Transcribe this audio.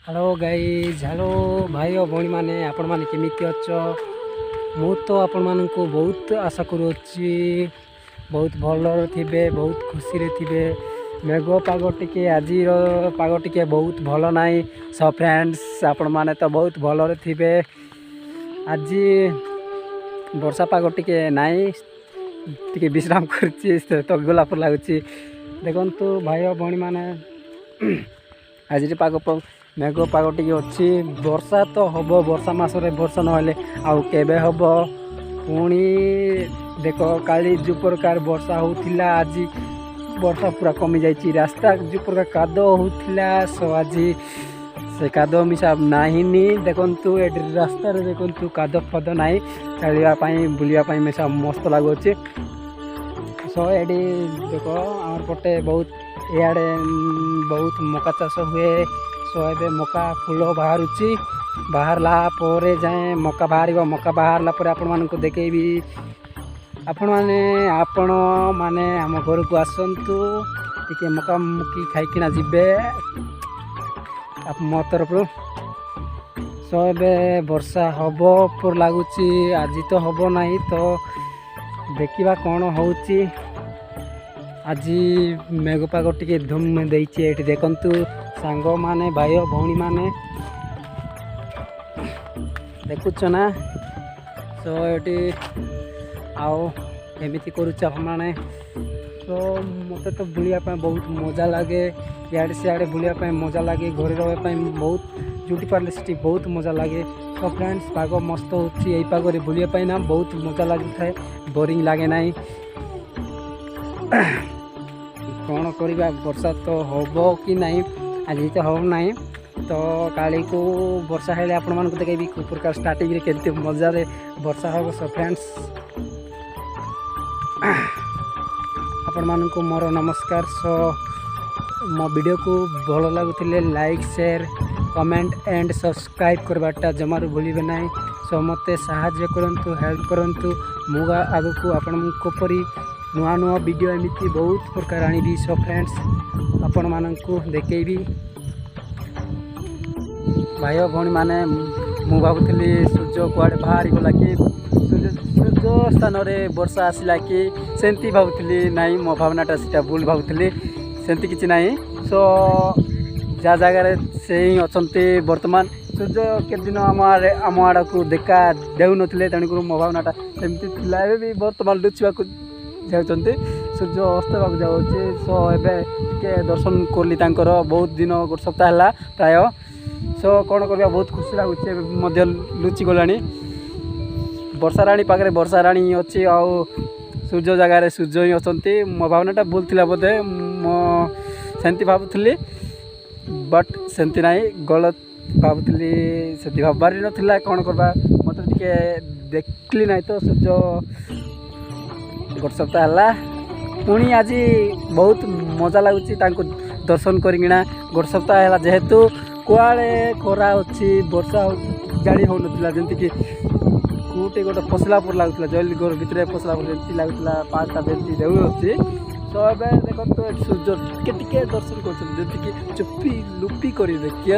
Hello guys, hello भाई और भौणी मैंने आपण मैंने केमिति अछ। मु तो आपण मानक बहुत आशा करुच्ची बहुत भल थे, बहुत खुशी रे थे। मेघ पाग टिके आज पाग टिके बहुत भल ना। सो फ्रेंड्स आपण माने तो बहुत भल थे। आज वर्षा पाग टिके नाई टिके विश्राम कर तो गोलापुर लगुच। देखु भाई और भौणी मैंने आज पाग मेघ पाग टी अच्छी। वर्षा तो हम वर्षा मसरे वर्षा ना आउ केबे हम पुणी देख काली जो प्रकार वर्षा होता आज वर्षा पूरा कमी जाइए। रास्ता जो प्रकार काद होता सो आज से काद मिसा नाहिनी। देखु ये रास्ता देखु काद फद ना चलवाई बुलवाई मिसा मस्त लगुच। सो ये देख आम पटे बहुत इे बहुत मका चाष हुए। सो ए मका फूल बाहरुची बाहरला जाए मका बाहर मका बाहरला आपण मानक देखेबी। आपण माने आम घर को आसतु टिके मका मुकी खाइकिना जिबे मो तरफ। सो ए वर्षा हम पर लगुच। आज तो हम ना तो देखा कौन होची। आज मेघ पाग टिके धूम देइछे। एठी देखंतु सांग माने भाई भौणी माने देखुच ना। सो ये आओ एमती करुच मैंने। तो मत तो बुलापी बहुत मजा लगे। इे सियाड़े बुलापी मजा लगे। घरे रही बहुत जुटी पारे से बहुत मजा लगे। तो फ्रेंड्स पाग मस्त होगी। पागरे बुलापी ना बहुत मजा लगी थाए, बोरिंग लगे ना। कौन करवा वर्षा तो हम कि नहीं आज तो हम ना। तो काली को वर्षा हेले आपण मानक देखेबी को प्रकार स्टार्टिंग रे केते मजा रे वर्षा हो। सो फ्रेंड्स आपण मानक मोर नमस्कार। सो मो वीडियो को भल लगुले like share comment and subscribe करवाटा जमार भूलिबे ना। सो मते सहाय्य करंतु हेल्प करंतु मु आगु को आपण परी नुआ नुआ वीडियो एमती बहुत प्रकार आनी। सो फ्रेंड्स आपण मानक देखेबी भाई भौणी मैंने मु भावुली सूर्य कुआड़े बाहर गला कि सूर्य स्थान में वर्षा आसला कि सेमती भावुली ना। मो भावनाटा सीटा भूल भावुली सेमती किसी ना। सो जा जगार से ही अच्छा बर्तमान सूर्य के दिन आम आड़ को देखा देउ नथिले तेणुक मो भावनाटा सेमती थिला। एबे भी बर्तमान लुचिबा जाउछन्ते सूर्य अस्तवाक जाउछे। सो एबे के दर्शन करली तांकर बहुत दिन गोटे सप्ताह है प्राय। सो कौन करवा बहुत खुशी लगुच लुचि गला। वर्षा राणी पाखे वर्षा राणी अच्छी आउ सूर्य जगार सूर्य ही अच्छा। मो भावनाटा भूल थिला बोधे मो सेमती भावुली बट सेमती ना गलत भावुली से भाबार नाला। कौन करवा मत टे देखली ना तो सूर्य गोटे सप्ताह है पुणी आज बहुत मजा लगुच दर्शन करना। गोटे सप्ताह है जेहेतु कुआड़े खरा अच्छी वर्षा जाड़ी हो नाला जमी कि कूटे गोटे फसला पर लगुला जल्दी घर भितर फसला पर जमी लगुला पाँचटा जमी देउ अच्छी। सो ए देखो सूर्य टिके दर्शन कर चुप्पी लुपी कर देखिए।